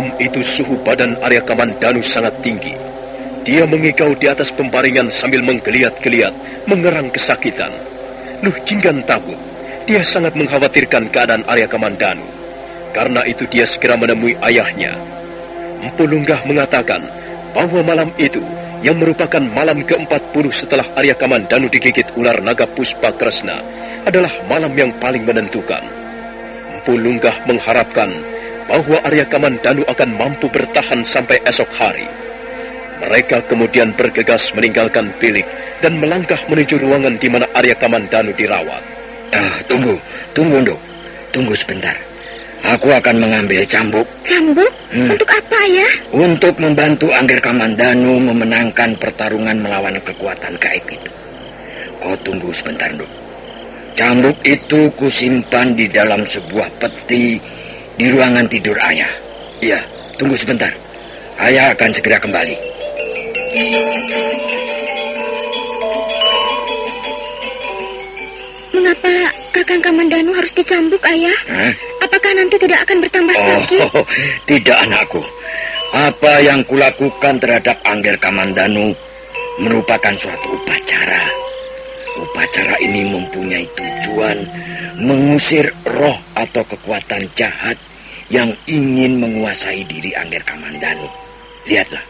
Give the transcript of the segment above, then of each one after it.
Malam itu suhu badan Arya Kamandanu sangat tinggi. Dia mengigau di atas pembaringan sambil menggeliat-geliat, mengerang kesakitan. Luh Jinggan takut. Dia sangat mengkhawatirkan keadaan Arya Kamandanu. Karena itu dia segera menemui ayahnya. Empu Lunggah mengatakan bahwa malam itu, yang merupakan malam ke-40 setelah Arya Kamandanu digigit ular naga Puspa Kresna, adalah malam yang paling menentukan. Empu Lunggah mengharapkan bahwa Arya Kamandanu akan mampu bertahan sampai esok hari. Mereka kemudian bergegas meninggalkan bilik dan melangkah menuju ruangan di mana Arya Kamandanu dirawat. Tunggu, Nduk. Tunggu sebentar. Aku akan mengambil cambuk. Cambuk? Untuk apa, ya? Untuk membantu Angger Kamandanu memenangkan pertarungan melawan kekuatan gaib itu. Kau tunggu sebentar, Nduk. Cambuk itu kusimpan di dalam sebuah peti di ruangan tidur ayah. Iya, tunggu sebentar. Ayah akan segera kembali. Mengapa Kakang Kamandanu harus dicambuk, ayah? Apakah nanti tidak akan bertambah sakit? Tidak, anakku. Apa yang kulakukan terhadap Angger Kamandanu merupakan suatu upacara. Upacara ini mempunyai tujuan mengusir roh atau kekuatan jahat yang ingin menguasai diri Angger Kamandanu. Lihatlah,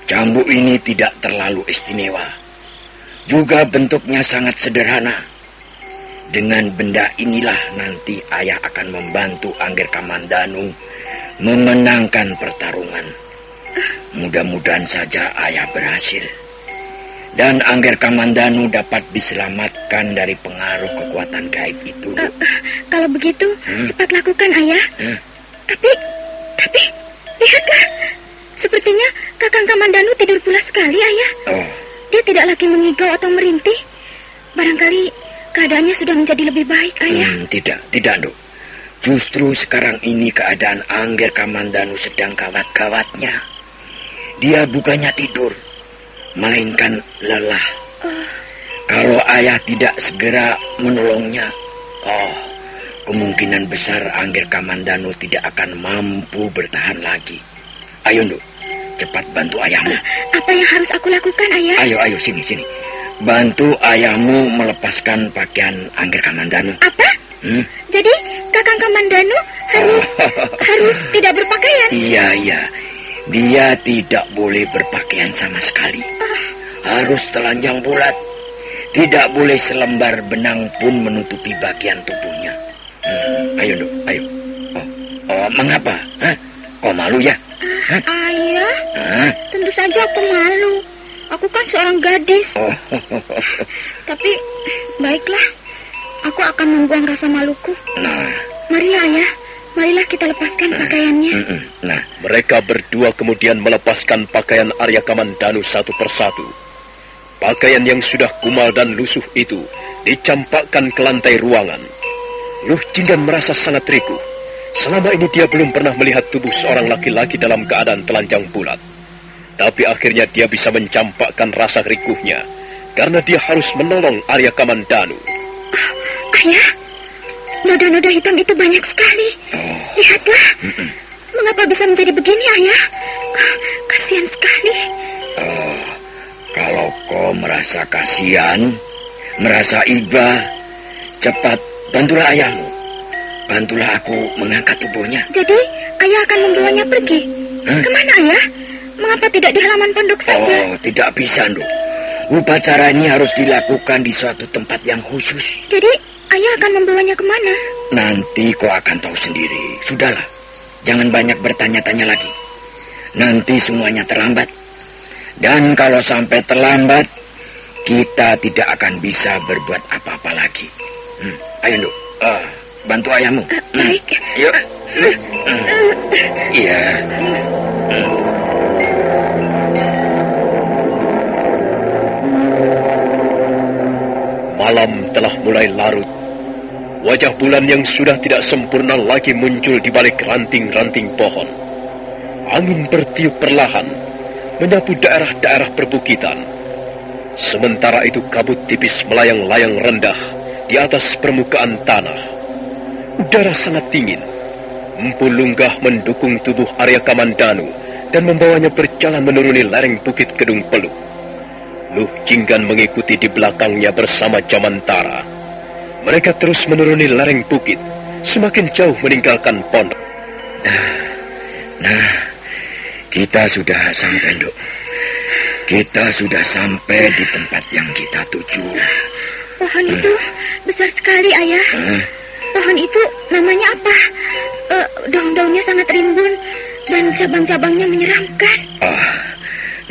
cambuk ini tidak terlalu istimewa. Juga bentuknya sangat sederhana. Dengan benda inilah nanti ayah akan membantu Angger Kamandanu memenangkan pertarungan. Mudah-mudahan saja ayah berhasil. Dan Angger Kamandanu dapat diselamatkan dari pengaruh kekuatan gaib itu. Kalau begitu, cepat lakukan, ayah. Tapi, lihatlah. Sepertinya Kakang Kamandanu tidur pulas sekali, ayah. Dia tidak lagi mengigau atau merintih. Barangkali keadaannya sudah menjadi lebih baik, ayah. Tidak, Nduk. Justru sekarang ini keadaan Angger Kamandanu sedang gawat-gawatnya. Dia bukannya tidur, melainkan lelah. Kalau ayah tidak segera menolongnya, kemungkinan besar Angger Kamandanu tidak akan mampu bertahan lagi. Ayo, Nduk, cepat bantu ayahmu. Apa yang harus aku lakukan, ayah? Ayo, sini. Bantu ayahmu melepaskan pakaian Angger Kamandanu. Apa? Jadi Kakang Kamandanu harus tidak berpakaian? Iya. Dia tidak boleh berpakaian sama sekali. Harus telanjang bulat. Tidak boleh selembar benang pun menutupi bagian tubuhnya. Ayo, Nduk, ayo. Mengapa? Kau malu ya? Ayah, tentu saja aku malu. Aku kan seorang gadis. Tapi, baiklah. Aku akan membuang rasa maluku. Marilah, ayah. Marilah kita lepaskan pakaiannya. Mereka berdua kemudian melepaskan pakaian Arya Kamandanu satu persatu. Pakaian yang sudah kumal dan lusuh itu dicampakkan ke lantai ruangan. Luh Jinggan merasa sangat rikuh. Selama ini dia belum pernah melihat tubuh seorang laki-laki dalam keadaan telanjang bulat. Tapi akhirnya dia bisa mencampakkan rasa rikuhnya karena dia harus menolong Arya Kamandanu. Ayah, noda-noda hitam itu banyak sekali. Lihatlah. Mengapa bisa menjadi begini, ayah? Kasihan sekali. Kalau kau merasa kasihan, merasa iba, cepat bantulah ayahmu. Bantulah aku mengangkat tubuhnya. Jadi, ayah akan membawanya pergi? Kemana, ayah? Mengapa tidak di halaman pondok saja? Tidak bisa, Nduk. Upacara ini harus dilakukan di suatu tempat yang khusus. Jadi, ayah akan membawanya kemana? Nanti kau akan tahu sendiri. Sudahlah, jangan banyak bertanya-tanya lagi. Nanti semuanya terlambat. Dan kalau sampai terlambat, kita tidak akan bisa berbuat apa-apa lagi. Ayo, Nduk. Bantu ayahmu. Baik. Yuk. Iya. Malam telah mulai larut. Wajah bulan yang sudah tidak sempurna lagi muncul di balik ranting-ranting pohon. Angin bertiup perlahan, menyapu daerah-daerah perbukitan. Sementara itu kabut tipis melayang-layang rendah di atas permukaan tanah. Udara sangat dingin. Empu Lunggah mendukung tubuh Arya Kamandanu dan membawanya berjalan menuruni lereng Bukit Kedung Peluk. Luh Jinggan mengikuti di belakangnya bersama Jamantara. Mereka terus menuruni lereng bukit, semakin jauh meninggalkan pondok. Nah, kita sudah sampai, Dok. Kita sudah sampai di tempat yang kita tuju. Pohon itu besar sekali, Ayah. Pohon itu namanya apa? Daun-daunnya sangat rimbun dan cabang-cabangnya menyeramkan.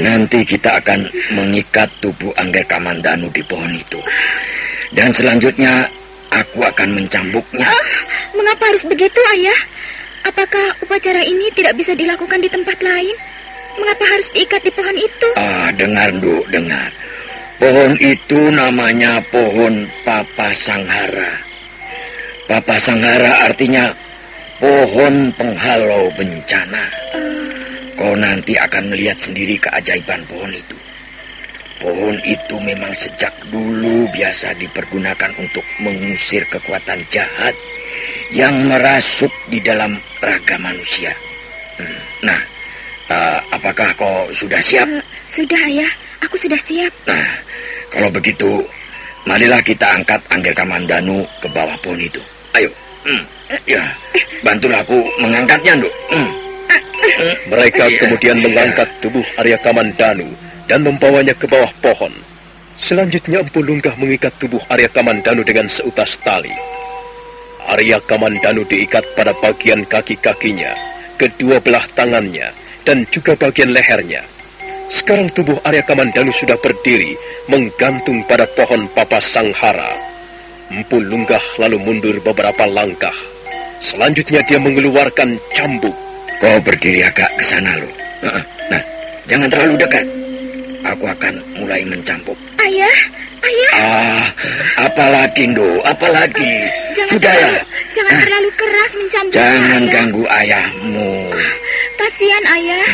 Nanti kita akan mengikat tubuh Angger Kamandanu di pohon itu. Dan selanjutnya aku akan mencambuknya. Mengapa harus begitu, Ayah? Apakah upacara ini tidak bisa dilakukan di tempat lain? Mengapa harus diikat di pohon itu? Dengar, Duk, dengar. Pohon itu namanya pohon Papa Sanghara. Papa Sanghara artinya pohon penghalau bencana. Kau nanti akan melihat sendiri keajaiban pohon itu. Pohon itu memang sejak dulu biasa dipergunakan untuk mengusir kekuatan jahat yang merasuk di dalam raga manusia. Nah, apakah kau sudah siap? Sudah, Ayah. Aku sudah siap. Nah, kalau begitu, marilah kita angkat Angger Kamandanu ke bawah pohon itu. Ayo. Ya, bantulah aku mengangkatnya, Nduk. Mereka kemudian mengangkat tubuh Arya Kamandanu dan membawanya ke bawah pohon. Selanjutnya Empu Lunggah mengikat tubuh Arya Kamandanu dengan seutas tali. Arya Kamandanu diikat pada bagian kaki-kakinya, kedua belah tangannya, dan juga bagian lehernya. Sekarang tubuh Arya Kamandanu sudah berdiri, menggantung pada pohon Papa Sanghara. Empu Lunggah lalu mundur beberapa langkah. Selanjutnya dia mengeluarkan cambuk. Kau berdiri agak ke sana, loh. Nah, jangan terlalu dekat. Aku akan mulai mencambuk. Ayah. Apalagi, Ndo? Apalagi? Sudah ya? Jangan terlalu keras mencambuk. Jangan ganggu ayahmu. Kasihan, Ayah.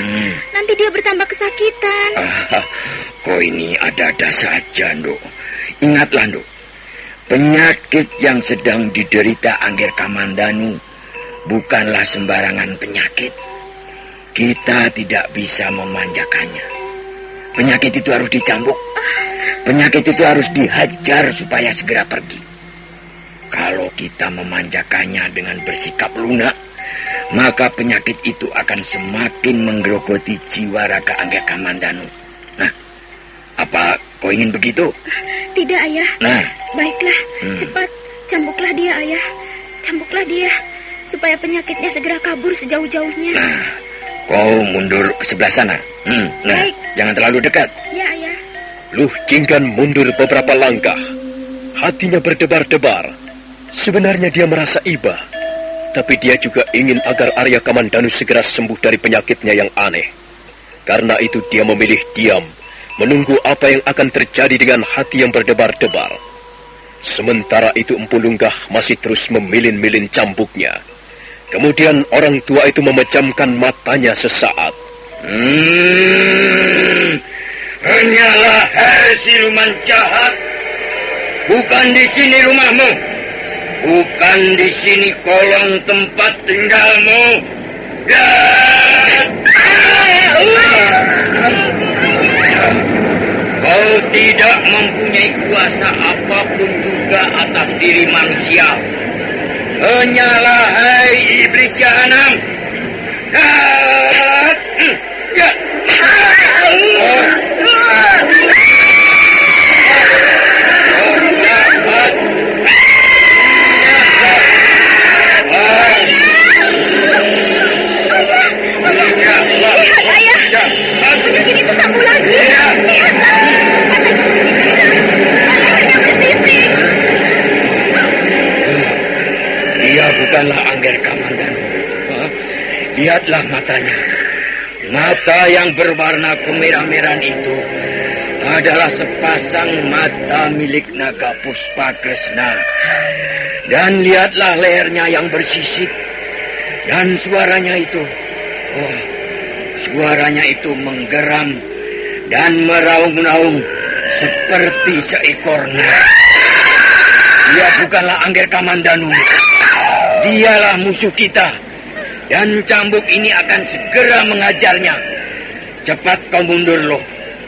Nanti dia bertambah kesakitan. Kau ini ada-ada saja, Ndo. Ingatlah, Ndo. Penyakit yang sedang diderita Angger Kamandanu bukanlah sembarangan penyakit. Kita tidak bisa memanjakannya. Penyakit itu harus dicambuk. Penyakit itu harus dihajar supaya segera pergi. Kalau kita memanjakannya dengan bersikap lunak, maka penyakit itu akan semakin menggerogoti jiwa raga Angger Kamandanu. Nah, apa kau ingin begitu? Tidak, Ayah. Nah, baiklah, cepat cambuklah dia, Ayah. Cambuklah dia supaya penyakitnya segera kabur sejauh-jauhnya. Nah, kau mundur ke sebelah sana. Nah, baik. Jangan terlalu dekat. Ya, Ayah. Luh Jinggan mundur beberapa langkah. Hatinya berdebar-debar. Sebenarnya dia merasa iba, tapi dia juga ingin agar Arya Kamandanu segera sembuh dari penyakitnya yang aneh. Karena itu dia memilih diam, menunggu apa yang akan terjadi dengan hati yang berdebar-debar. Sementara itu Empu Lunggah masih terus memilin-milin cambuknya. Kemudian orang tua itu memejamkan matanya sesaat. Hanyalah siluman jahat. Bukan di sini rumahmu. Bukan di sini kolong tempat tinggalmu. Kau tidak mempunyai kuasa apapun juga atas diri manusia. Hanyalah iblis jahanam. Dia bukanlah Angger Kamandanu. Lihatlah matanya. Mata yang berwarna kemerah-merahan itu adalah sepasang mata milik naga Puspakresna. Dan lihatlah lehernya yang bersisik. Dan suaranya itu, suaranya itu menggeram dan meraung-raung seperti seekor naga. Dia bukanlah Angger Kamandanu. Dialah musuh kita. Dan cambuk ini akan segera mengajarnya. Cepat kau mundur, loh.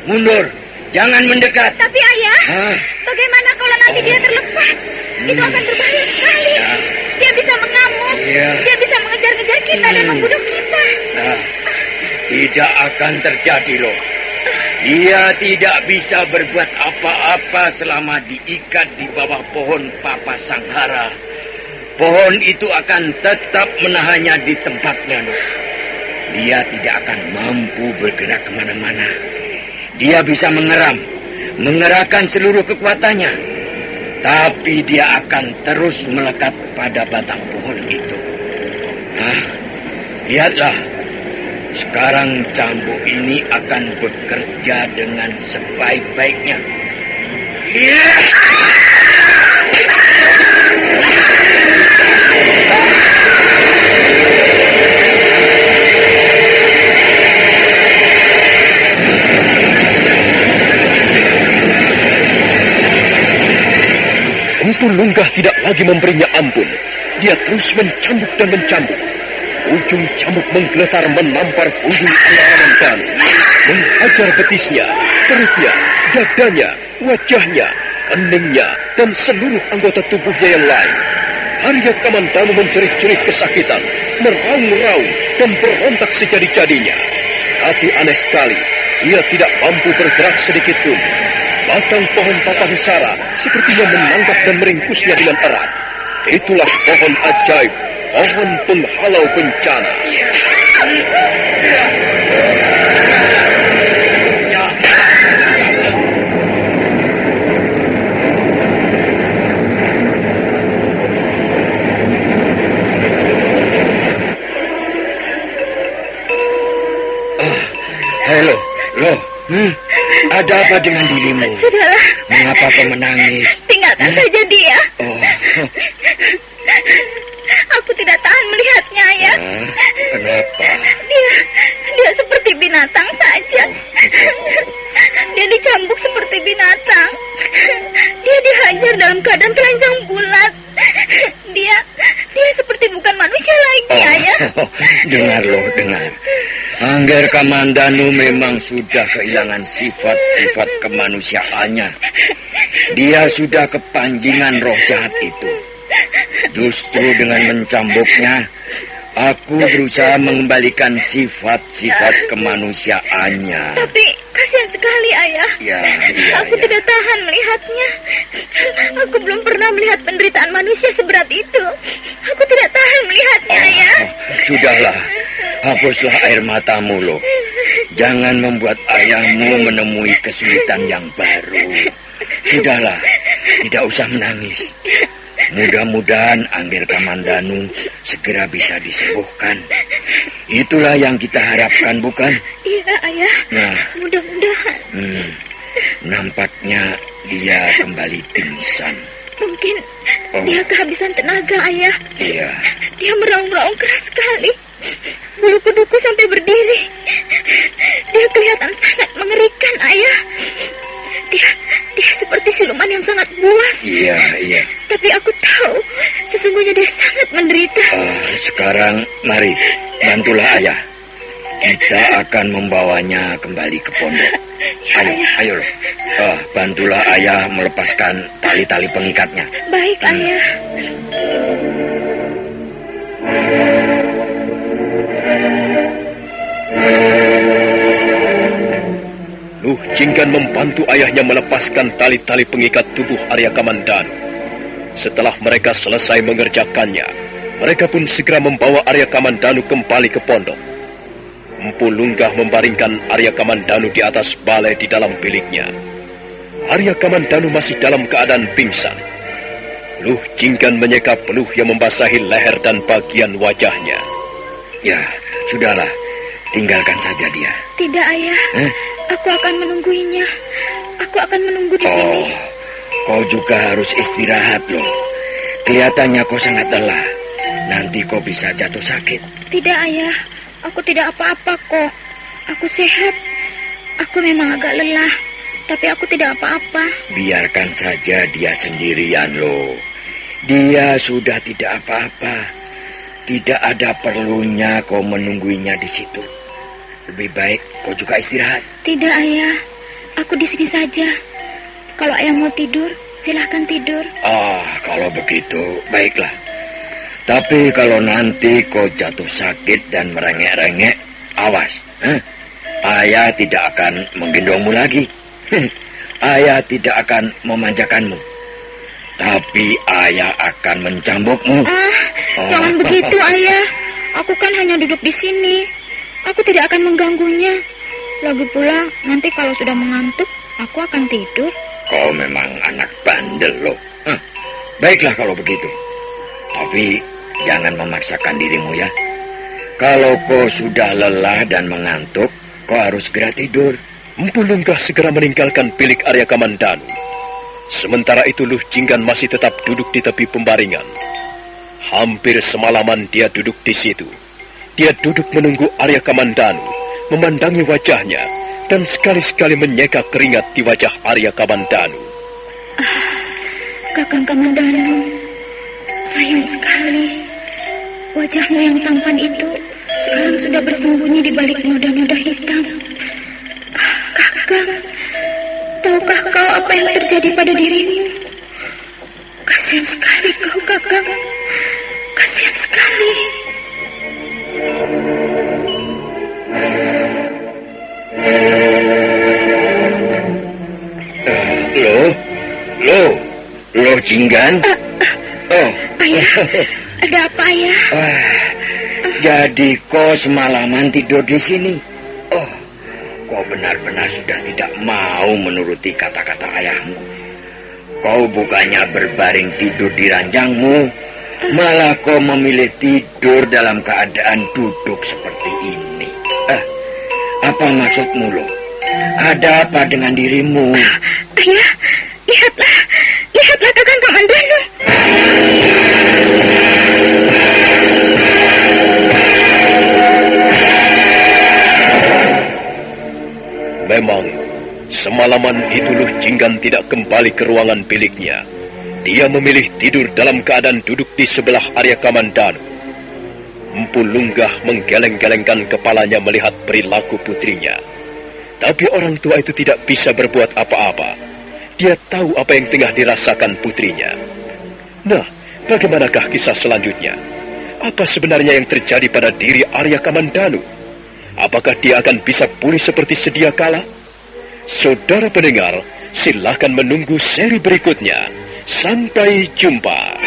Mundur. Jangan mendekat. Tapi ayah, bagaimana kalau nanti dia terlepas? Itu akan berbahaya sekali. Ya. Dia bisa mengamuk. Iya. Dia bisa mengejar-ngejar kita dan membunuh kita. Tidak akan terjadi, loh. Dia tidak bisa berbuat apa-apa selama diikat di bawah pohon Papa Sanghara. Pohon itu akan tetap menahannya di tempatnya, loh. Dia tidak akan mampu bergerak kemana-mana. Dia bisa mengerahkan seluruh kekuatannya. Tapi dia akan terus melekat pada batang pohon itu. Lihatlah. Sekarang cambuk ini akan bekerja dengan sebaik-baiknya. Empu Lunggah tidak lagi memberinya ampun. Dia terus mencambuk dan mencambuk. Ujung cambuk menggeletar menampar punggung Arya Kamandanu, menghajar betisnya, perutnya, dadanya, wajahnya, keningnya, dan seluruh anggota tubuhnya yang lain. Arya Kamandanu menjerit-jerit kesakitan, meraung-raung, dan berontak sejadi-jadinya. Tapi aneh sekali, dia tidak mampu bergerak sedikit pun. Batang pohon Papangsara sepertinya menangkap dan meringkusnya dengan erat. Itulah pohon ajaib, pohon penghalau bencana. Halo, loh. Ada apa dengan dirimu? Sudahlah. Mengapa kau menangis? Tinggalkan saja dia. Aku tidak tahan melihatnya, Ayah. Kenapa? Dia seperti binatang saja. Dia dicambuk seperti binatang. Dia dihajar dalam keadaan telanjang bulat. Dia seperti bukan manusia lagi, Ayah. Dengar, dengar. Angger Kamandanu memang sudah kehilangan sifat-sifat kemanusiaannya. Dia sudah kepanjingan roh jahat itu. Justru dengan mencambuknya, aku berusaha mengembalikan sifat-sifat kemanusiaannya. Tapi kasihan sekali, Ayah. Aku tidak tahan melihatnya. Aku belum pernah melihat penderitaan manusia seberat itu. Aku tidak tahan melihatnya, Ayah. Sudahlah, hapuslah air matamu, loh. Jangan membuat ayahmu menemui kesulitan yang baru. Sudahlah, tidak usah menangis. Mudah-mudahan Angger Kamandanu segera bisa disembuhkan. Itulah yang kita harapkan, bukan? Iya, Ayah. Nah, mudah-mudahan. Nampaknya dia kembali pingsan. Mungkin dia kehabisan tenaga, Ayah. Iya. Dia meraung-raung keras sekali. Bulu kuduku sampai berdiri. Dia kelihatan sangat mengerikan, Ayah. Dia seperti siluman yang sangat buas. Iya. Tapi aku tahu sesungguhnya dia sangat menderita. Sekarang mari, bantulah ayah. Kita akan membawanya kembali ke pondok. Ayo. Bantulah ayah melepaskan tali-tali pengikatnya. Baik, Ayah. Luh Jinggan membantu ayahnya melepaskan tali-tali pengikat tubuh Arya Kamandanu. Setelah mereka selesai mengerjakannya, mereka pun segera membawa Arya Kamandanu kembali ke pondok. Empu Lunggah membaringkan Arya Kamandanu di atas balai di dalam biliknya. Arya Kamandanu masih dalam keadaan pingsan. Luh Jinggan menyeka peluh yang membasahi leher dan bagian wajahnya. Ya, sudahlah. Tinggalkan saja dia. Tidak, Ayah. Aku akan menungguinya. Aku akan menunggu di sini. Kau juga harus istirahat, loh. Kelihatannya kau sangat lelah. Nanti kau bisa jatuh sakit. Tidak, Ayah. Aku tidak apa-apa kok. Aku sehat. Aku memang agak lelah. Tapi aku tidak apa-apa. Biarkan saja dia sendirian, loh. Dia sudah tidak apa-apa. Tidak ada perlunya kau menungguinya di situ. Lebih baik kau juga istirahat. Tidak, Ayah. Aku di sini saja. Kalau Ayah mau tidur, silahkan tidur. Kalau begitu, baiklah. Tapi kalau nanti kau jatuh sakit dan merengek-rengek, awas. Ayah tidak akan menggendongmu lagi. Ayah tidak akan memanjakanmu. Tapi ayah akan mencambukmu. Jangan begitu, Ayah. Aku kan hanya duduk di sini. Aku tidak akan mengganggunya. Lagi pula, nanti kalau sudah mengantuk, aku akan tidur. Kau memang anak bandel loh. Baiklah kalau begitu. Tapi jangan memaksakan dirimu ya. Kalau kau sudah lelah dan mengantuk, kau harus segera tidur. Empu Lunggah segera meninggalkan bilik Arya Kamandanu. Sementara itu Luh Jinggan masih tetap duduk di tepi pembaringan. Hampir semalaman dia duduk di situ. Dia duduk menunggu Arya Kamandanu, memandangi wajahnya, dan sekali-sekali menyeka keringat di wajah Arya Kamandanu. Kakang Kamandanu, sayang sekali. Wajahmu yang tampan itu sekarang sudah bersembunyi di balik noda-noda hitam. Kakang, tahukah kau apa yang terjadi pada dirimu? Kasihan sekali kau, Kakang. Kasihan sekali. Loh, Jinggan. Ayah, ada apa, Ayah? Jadi kau semalaman tidur di sini. Kau benar-benar sudah tidak mau menuruti kata-kata ayahmu. Kau bukannya berbaring tidur di ranjangmu, malah kau memilih tidur dalam keadaan duduk seperti ini. Apa maksudmu, loh? Ada apa dengan dirimu? Ayah, lihatlah Kakang Kamandanu. Memang, semalaman itu Luh Jinggan tidak kembali ke ruangan biliknya. Dia memilih tidur dalam keadaan duduk di sebelah Arya Kamandanu. Empu Lunggah menggeleng-gelengkan kepalanya melihat perilaku putrinya. Tapi orang tua itu tidak bisa berbuat apa-apa. Dia tahu apa yang tengah dirasakan putrinya. Nah, bagaimanakah kisah selanjutnya? Apa sebenarnya yang terjadi pada diri Arya Kamandanu? Apakah dia akan bisa pulih seperti sedia kala? Saudara pendengar, silakan menunggu seri berikutnya. Sampai jumpa.